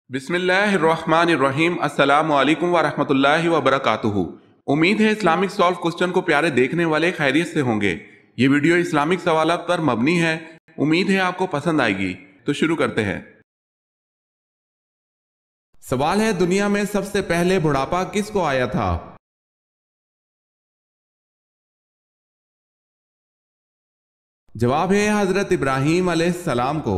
بسم اللہ الرحمن الرحیم۔ السلام علیکم ورحمۃ اللہ وبرکاتہ۔ امید ہے اسلامک سالو کوسچن کو پیارے دیکھنے والے خیریت سے ہوں گے۔ یہ ویڈیو اسلامک سوالات پر مبنی ہے، امید ہے آپ کو پسند آئے گی۔ تو شروع کرتے ہیں۔ سوال ہے، دنیا میں سب سے پہلے بڑھاپا کس کو آیا تھا؟ جواب ہے حضرت ابراہیم علیہ السلام کو۔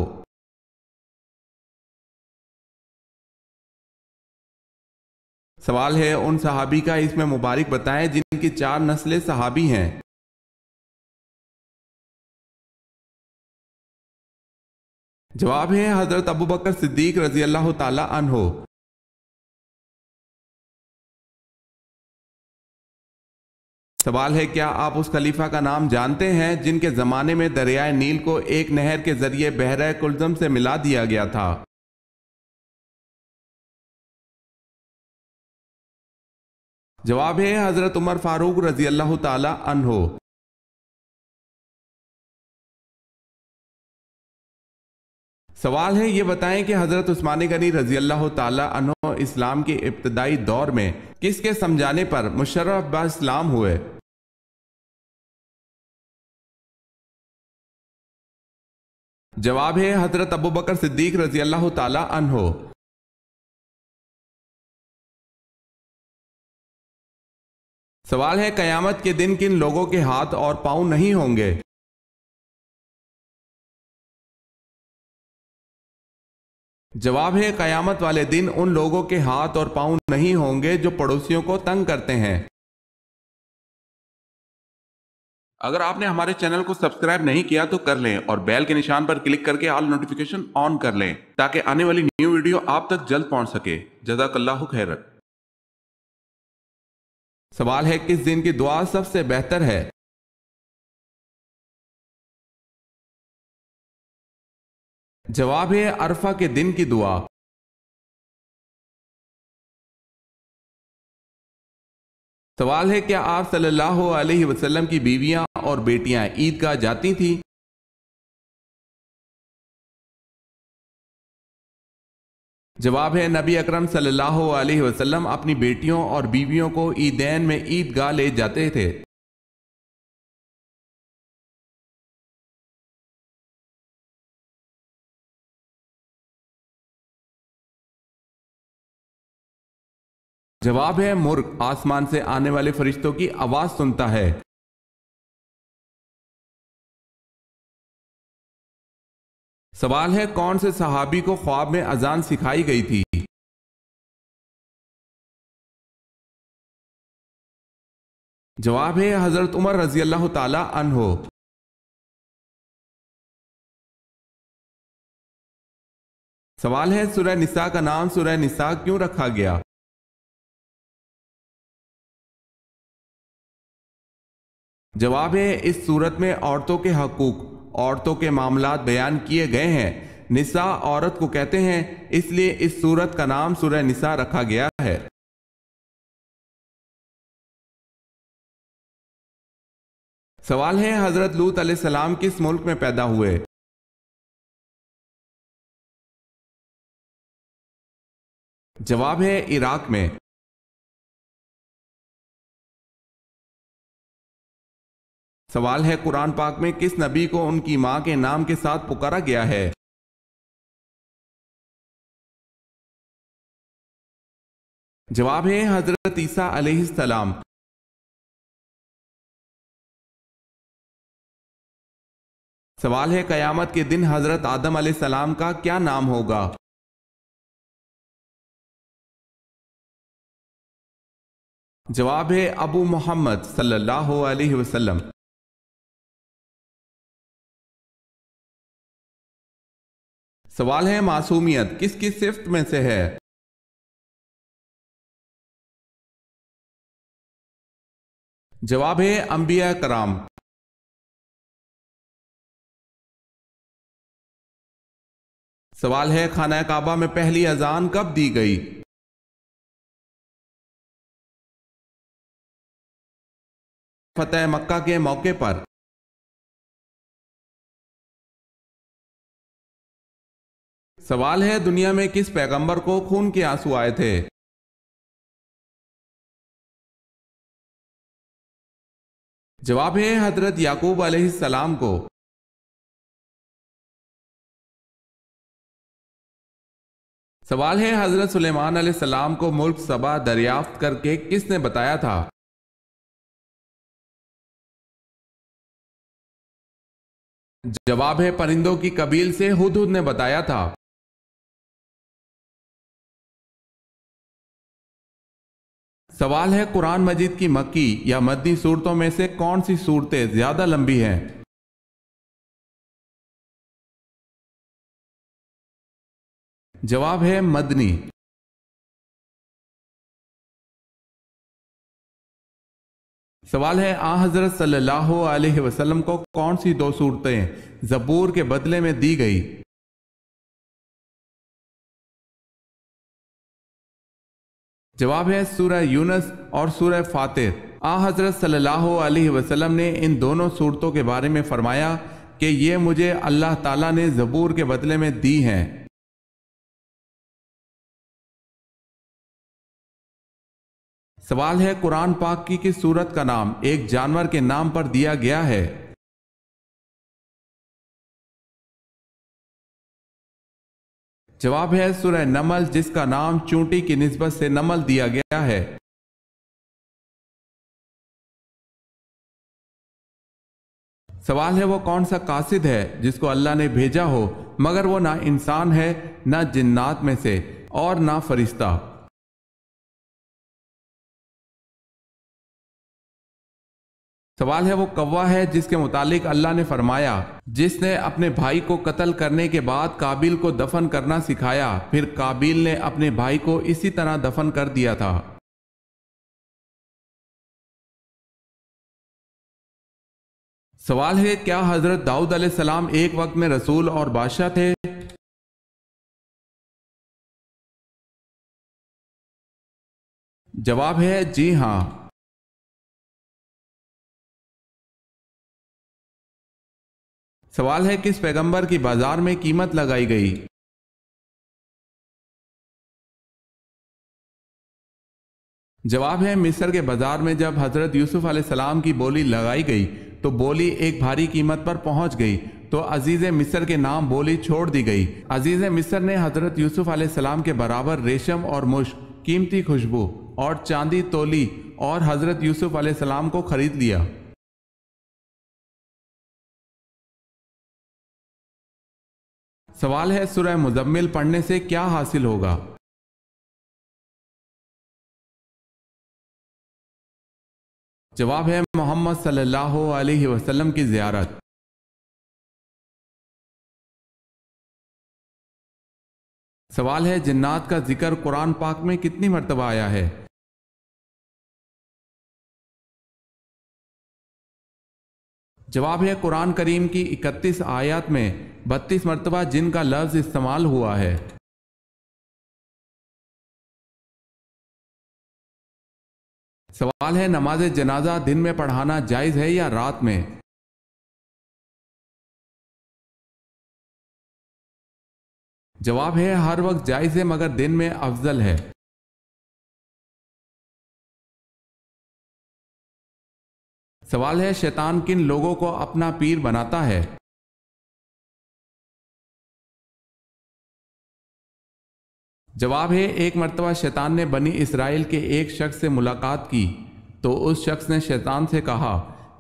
سوال ہے، ان صحابی کا اسم مبارک بتائیں جن کی 4 نسلیں صحابی ہیں۔ جواب ہے حضرت ابوبکر صدیق رضی اللہ تعالی عنہ۔ سوال ہے، کیا آپ اس خلیفہ کا نام جانتے ہیں جن کے زمانے میں دریائے نیل کو ایک نہر کے ذریعے بحیرہ کلزم سے ملا دیا گیا تھا؟ جواب ہے حضرت عمر فاروق رضی اللہ تعالی عنہ۔ سوال ہے، یہ بتائیں کہ حضرت عثمان غنی رضی اللہ تعالی عنہ اسلام کے ابتدائی دور میں کس کے سمجھانے پر مشرف با اسلام ہوئے؟ جواب ہے حضرت ابوبکر صدیق رضی اللہ تعالی عنہ۔ سوال ہے، قیامت کے دن کن لوگوں کے ہاتھ اور پاؤں نہیں ہوں گے؟ جواب ہے، قیامت والے دن ان لوگوں کے ہاتھ اور پاؤں نہیں ہوں گے جو پڑوسیوں کو تنگ کرتے ہیں۔ اگر آپ نے ہمارے چینل کو سبسکرائب نہیں کیا تو کر لیں اور بیل کے نشان پر کلک کر کے آل نوٹیفیکیشن آن کر لیں تاکہ آنے والی نیو ویڈیو آپ تک جلد پہنچ سکے۔ جزاک اللہ خیر۔ سوال ہے، کس دن کی دعا سب سے بہتر ہے؟ جواب ہے عرفہ کے دن کی دعا۔ سوال ہے، کیا آپ صلی اللہ علیہ وسلم کی بیویاں اور بیٹیاں عیدگاہ جاتی تھیں؟ جواب ہے، نبی اکرم صلی اللہ علیہ وسلم اپنی بیٹیوں اور بیویوں کو عیدین میں عیدگاہ لے جاتے تھے۔ جواب ہے، مرغ آسمان سے آنے والے فرشتوں کی آواز سنتا ہے۔ سوال ہے، کون سے صحابی کو خواب میں اذان سکھائی گئی تھی؟ جواب ہے حضرت عمر رضی اللہ تعالی عنہ۔ سوال ہے، سورہ نساء کا نام سورہ نساء کیوں رکھا گیا؟ جواب ہے، اس صورت میں عورتوں کے حقوق، عورتوں کے معاملات بیان کیے گئے ہیں۔ نساء عورت کو کہتے ہیں، اس لیے اس صورت کا نام سورہ نساء رکھا گیا ہے۔ سوال ہے، حضرت لوط علیہ السلام کس ملک میں پیدا ہوئے؟ جواب ہے عراق میں۔ سوال ہے، قرآن پاک میں کس نبی کو ان کی ماں کے نام کے ساتھ پکارا گیا ہے؟ جواب ہے حضرت عیسیٰ علیہ السلام۔ سوال ہے، قیامت کے دن حضرت آدم علیہ السلام کا کیا نام ہوگا؟ جواب ہے ابو محمد صلی اللہ علیہ وسلم۔ سوال ہے، معصومیت کس کی صفت میں سے ہے؟ جواب ہے انبیاء کرام۔ سوال ہے، خانہ کعبہ میں پہلی اذان کب دی گئی؟ فتح مکہ کے موقع پر۔ سوال ہے دنیا میں کس پیغمبر کو خون کے آنسو آئے تھے؟ جواب ہے حضرت یعقوب علیہ السلام کو۔ سوال ہے حضرت سلیمان علیہ السلام کو ملک سبا دریافت کر کے کس نے بتایا تھا؟ جواب ہے پرندوں کی قبیل سے ہدہد نے بتایا تھا۔ سوال ہے قرآن مجید کی مکی یا مدنی صورتوں میں سے کون سی صورتیں زیادہ لمبی ہیں؟ جواب ہے مدنی۔ سوال ہے حضرت صلی اللہ علیہ وسلم کو کون سی 2 صورتیں زبور کے بدلے میں دی گئی؟ جواب ہے سورہ یونس اور سورہ فاطر۔ حضرت صلی اللہ علیہ وسلم نے ان دونوں صورتوں کے بارے میں فرمایا کہ یہ مجھے اللہ تعالیٰ نے زبور کے بدلے میں دی ہیں۔ سوال ہے قرآن پاک کی کس سورت کا نام ایک جانور کے نام پر دیا گیا ہے؟ جواب ہے سورہ نمل، جس کا نام چونٹی کی نسبت سے نمل دیا گیا ہے۔ سوال ہے وہ کون سا قاصد ہے جس کو اللہ نے بھیجا ہو مگر وہ نہ انسان ہے، نہ جنات میں سے اور نہ فرشتہ؟ سوال ہے وہ کوا ہے جس کے متعلق اللہ نے فرمایا جس نے اپنے بھائی کو قتل کرنے کے بعد قابیل کو دفن کرنا سکھایا، پھر قابیل نے اپنے بھائی کو اسی طرح دفن کر دیا تھا۔ سوال ہے کیا حضرت داؤد علیہ السلام ایک وقت میں رسول اور بادشاہ تھے؟ جواب ہے جی ہاں۔ سوال ہے کس پیغمبر کی بازار میں قیمت لگائی گئی؟ جواب ہے مصر کے بازار میں جب حضرت یوسف علیہ السلام کی بولی لگائی گئی تو بولی ایک بھاری قیمت پر پہنچ گئی تو عزیز مصر کے نام بولی چھوڑ دی گئی۔ عزیز مصر نے حضرت یوسف علیہ السلام کے برابر ریشم اور مشک، قیمتی خوشبو اور چاندی تولی اور حضرت یوسف علیہ السلام کو خرید لیا۔ سوال ہے سورہ مزمل پڑھنے سے کیا حاصل ہوگا؟ جواب ہے محمد صلی اللہ علیہ وسلم کی زیارت۔ سوال ہے جنات کا ذکر قرآن پاک میں کتنی مرتبہ آیا ہے؟ جواب ہے قرآن کریم کی 31 آیات میں 32 مرتبہ جن کا لفظ استعمال ہوا ہے۔ سوال ہے نماز جنازہ دن میں پڑھانا جائز ہے یا رات میں؟ جواب ہے ہر وقت جائز ہے مگر دن میں افضل ہے۔ سوال ہے شیطان کن لوگوں کو اپنا پیر بناتا ہے؟ جواب ہے ایک مرتبہ شیطان نے بنی اسرائیل کے ایک شخص سے ملاقات کی تو اس شخص نے شیطان سے کہا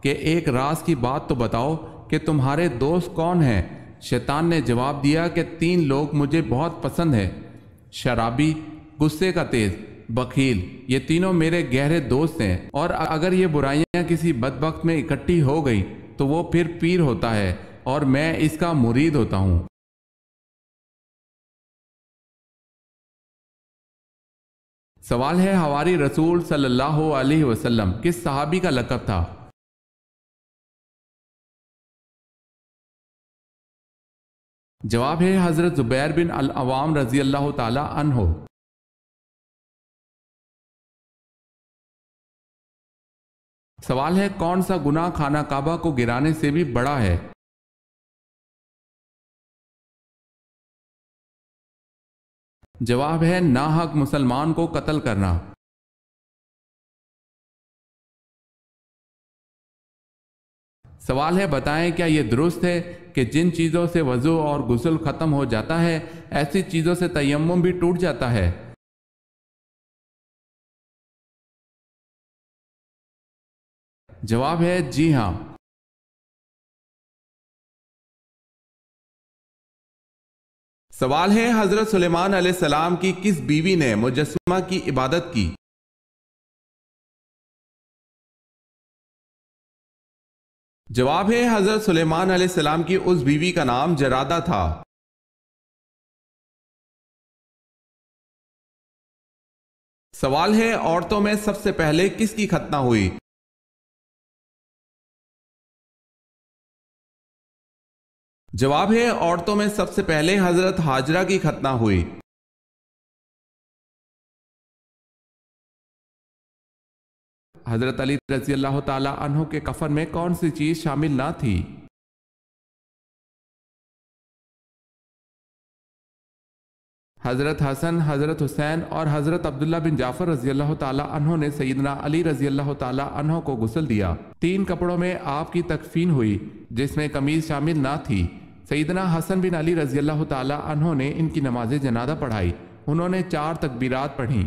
کہ ایک راز کی بات تو بتاؤ کہ تمہارے دوست کون ہیں؟ شیطان نے جواب دیا کہ 3 لوگ مجھے بہت پسند ہیں، شرابی، غصے کا تیز، بخیل، یہ تینوں میرے گہرے دوست ہیں، اور اگر یہ برائیاں کسی بدبخت میں اکٹھی ہو گئی تو وہ پھر پیر ہوتا ہے اور میں اس کا مرید ہوتا ہوں۔ سوال ہے حواری رسول صلی اللہ علیہ وسلم کس صحابی کا لقب تھا؟ جواب ہے حضرت زبیر بن العوام رضی اللہ تعالی عنہ۔ سوال ہے کون سا گناہ خانہ کعبہ کو گرانے سے بھی بڑا ہے؟ جواب ہے ناحق مسلمان کو قتل کرنا۔ سوال ہے بتائیں کیا یہ درست ہے کہ جن چیزوں سے وضو اور غسل ختم ہو جاتا ہے ایسی چیزوں سے تیمم بھی ٹوٹ جاتا ہے؟ جواب ہے جی ہاں۔ سوال ہے حضرت سلیمان علیہ السلام کی کس بیوی نے مجسمہ کی عبادت کی؟ جواب ہے حضرت سلیمان علیہ السلام کی اس بیوی کا نام جرادہ تھا۔ سوال ہے عورتوں میں سب سے پہلے کس کی ختنہ ہوئی؟ جواب ہے عورتوں میں سب سے پہلے حضرت ہاجرہ کی ختنہ ہوئی۔ حضرت علی رضی اللہ تعالی عنہ کے کفن میں کون سی چیز شامل نہ تھی؟ حضرت حسن، حضرت حسین اور حضرت عبداللہ بن جعفر رضی اللہ تعالی عنہ نے سیدنا علی رضی اللہ تعالی عنہ کو غسل دیا۔ 3 کپڑوں میں آپ کی تکفین ہوئی جس میں قمیض شامل نہ تھی۔ سیدنا حسن بن علی رضی اللہ تعالی عنہ نے ان کی نماز جنازہ پڑھائی۔ انہوں نے 4 تکبیرات پڑھیں۔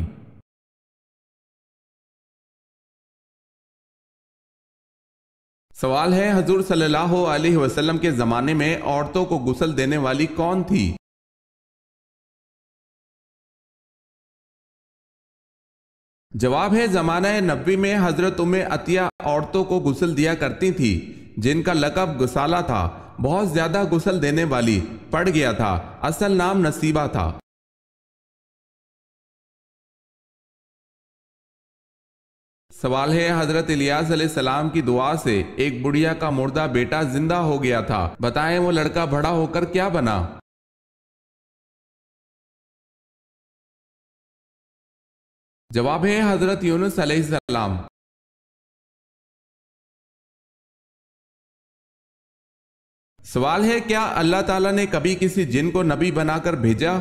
سوال ہے حضور صلی اللہ علیہ وسلم کے زمانے میں عورتوں کو غسل دینے والی کون تھی؟ جواب ہے زمانہ نبوی میں حضرت ام عطیہ عورتوں کو غسل دیا کرتی تھی جن کا لقب غسالہ تھا۔ بہت زیادہ غسل دینے والی پڑ گیا تھا، اصل نام نصیبہ تھا۔ سوال ہے حضرت الیاس علیہ السلام کی دعا سے ایک بڑھیا کا مردہ بیٹا زندہ ہو گیا تھا، بتائیں وہ لڑکا بڑا ہو کر کیا بنا؟ جواب ہے حضرت یونس علیہ السلام۔ سوال ہے کیا اللہ تعالیٰ نے کبھی کسی جن کو نبی بنا کر بھیجا؟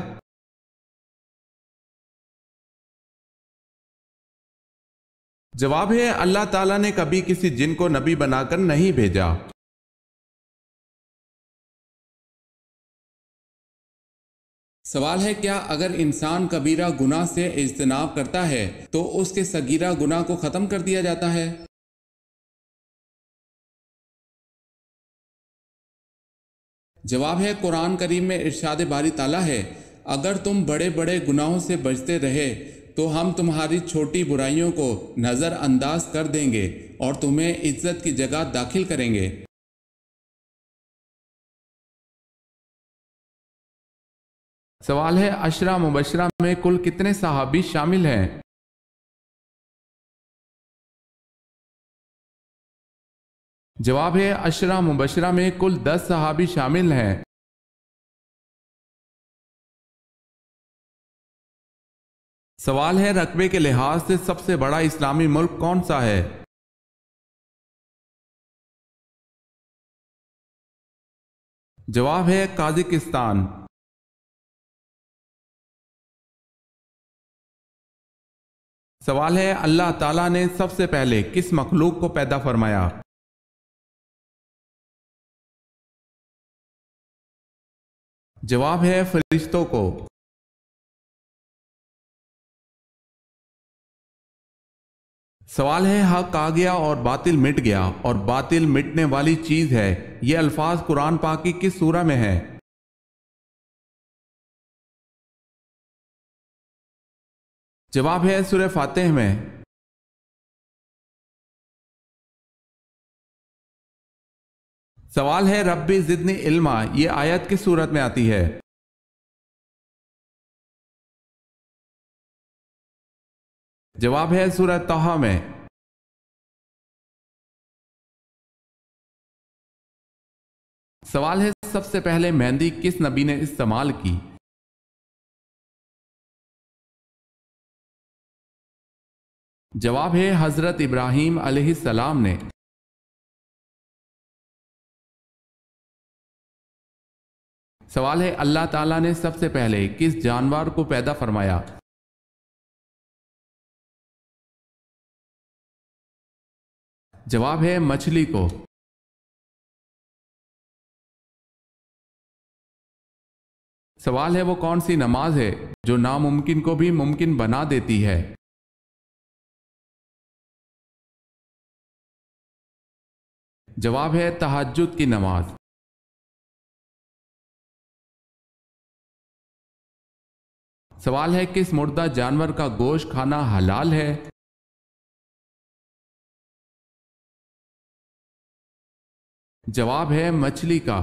جواب ہے اللہ تعالیٰ نے کبھی کسی جن کو نبی بنا کر نہیں بھیجا۔ سوال ہے کیا اگر انسان کبیرہ گناہ سے اجتناب کرتا ہے تو اس کے صغیرہ گناہ کو ختم کر دیا جاتا ہے؟ جواب ہے قرآن کریم میں ارشاد باری تعالیٰ ہے اگر تم بڑے بڑے گناہوں سے بچتے رہے تو ہم تمہاری چھوٹی برائیوں کو نظر انداز کر دیں گے اور تمہیں عزت کی جگہ داخل کریں گے۔ سوال ہے عشرہ مبشرہ میں کل کتنے صحابی شامل ہیں؟ جواب ہے عشرہ مبشرہ میں کل 10 صحابی شامل ہیں۔ سوال ہے رقبے کے لحاظ سے سب سے بڑا اسلامی ملک کون سا ہے؟ جواب ہے قازقستان۔ سوال ہے اللہ تعالیٰ نے سب سے پہلے کس مخلوق کو پیدا فرمایا؟ جواب ہے فرشتوں کو۔ سوال ہے حق آ گیا اور باطل مٹ گیا اور باطل مٹنے والی چیز ہے، یہ الفاظ قرآن پاک کی کس سورہ میں ہے؟ جواب ہے سورہ فاتح میں۔ سوال ہے ربی زدنی علما، یہ آیت کس صورت میں آتی ہے؟ جواب ہے سورہ طہ میں۔ سوال ہے سب سے پہلے مہندی کس نبی نے استعمال کی؟ جواب ہے حضرت ابراہیم علیہ السلام نے۔ سوال ہے اللہ تعالیٰ نے سب سے پہلے کس جانور کو پیدا فرمایا؟ جواب ہے مچھلی کو۔ سوال ہے وہ کون سی نماز ہے جو ناممکن کو بھی ممکن بنا دیتی ہے؟ جواب ہے تہجد کی نماز۔ سوال ہے کس مردہ جانور کا گوشت کھانا حلال ہے؟ جواب ہے مچھلی کا۔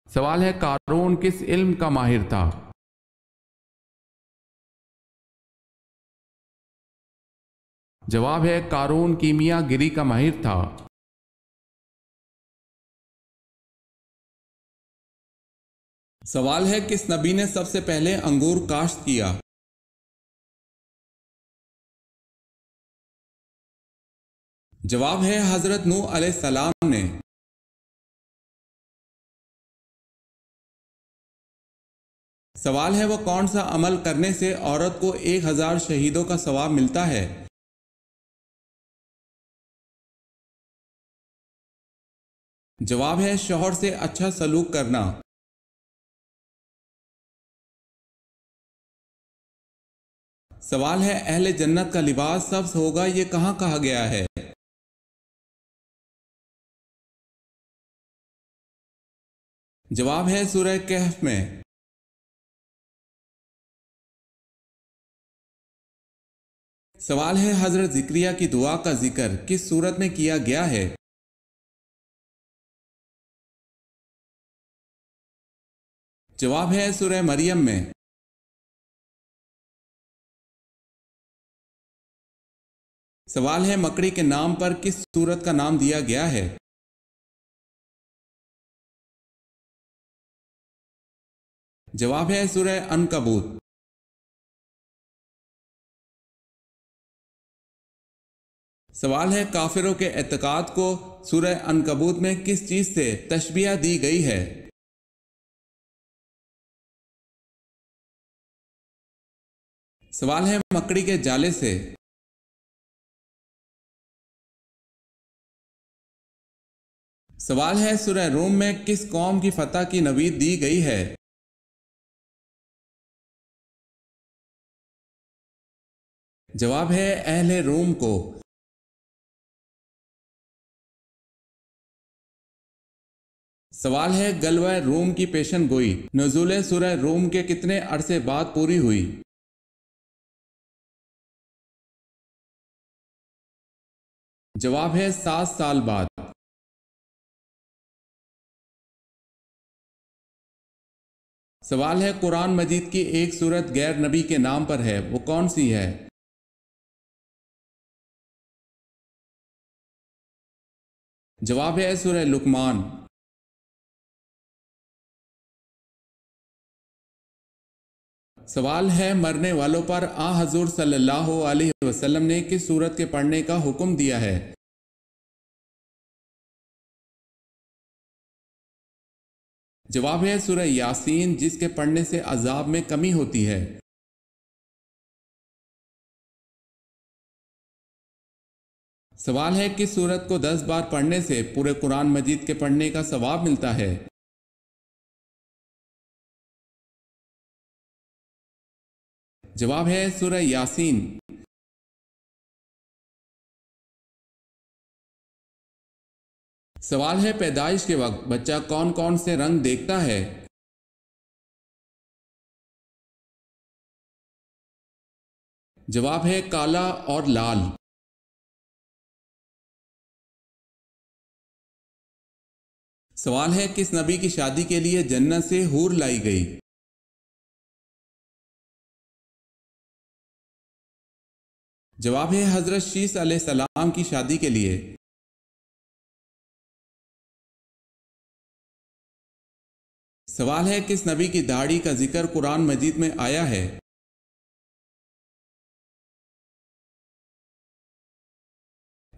سوال ہے قارون کس علم کا ماہر تھا؟ جواب ہے قارون کیمیا گری کا ماہر تھا۔ سوال ہے کس نبی نے سب سے پہلے انگور کاشت کیا؟ جواب ہے حضرت نوح علیہ السلام نے۔ سوال ہے وہ کون سا عمل کرنے سے عورت کو 1000 شہیدوں کا ثواب ملتا ہے؟ جواب ہے شوہر سے اچھا سلوک کرنا۔ سوال ہے اہل جنت کا لباس سبز ہوگا یہ کہاں کہا گیا ہے؟ جواب ہے سورہ کہف میں۔ سوال ہے حضرت زکریا کی دعا کا ذکر کس سورت میں کیا گیا ہے؟ جواب ہے سورہ مریم میں۔ سوال ہے مکڑی کے نام پر کس سورت کا نام دیا گیا ہے؟ جواب ہے سورہ عنکبوت۔ سوال ہے کافروں کے اعتقاد کو سورہ عنکبوت میں کس چیز سے تشبیہ دی گئی ہے؟ سوال ہے مکڑی کے جالے سے۔ سوال ہے سورہ روم میں کس قوم کی فتح کی نوید دی گئی ہے؟ جواب ہے اہل روم کو۔ سوال ہے غلبہ روم کی پیشن گوئی نزول سورہ روم کے کتنے عرصے بعد پوری ہوئی؟ جواب ہے 7 سال بعد۔ سوال ہے قرآن مجید کی ایک سورت غیر نبی کے نام پر ہے وہ کون سی ہے؟ جواب ہے سورہ لقمان۔ سوال ہے مرنے والوں پر حضور صلی اللہ علیہ وسلم نے کس سورت کے پڑھنے کا حکم دیا ہے؟ جواب ہے سورہ یاسین جس کے پڑھنے سے عذاب میں کمی ہوتی ہے۔ سوال ہے کس سورت کو 10 بار پڑھنے سے پورے قرآن مجید کے پڑھنے کا ثواب ملتا ہے؟ جواب ہے سورہ یاسین۔ سوال ہے پیدائش کے وقت بچہ کون کون سے رنگ دیکھتا ہے؟ جواب ہے کالا اور لال۔ سوال ہے کس نبی کی شادی کے لیے جنت سے حور لائی گئی؟ جواب ہے حضرت شیس علیہ السلام کی شادی کے لیے۔ سوال ہے کس نبی کی داڑھی کا ذکر قرآن مجید میں آیا ہے؟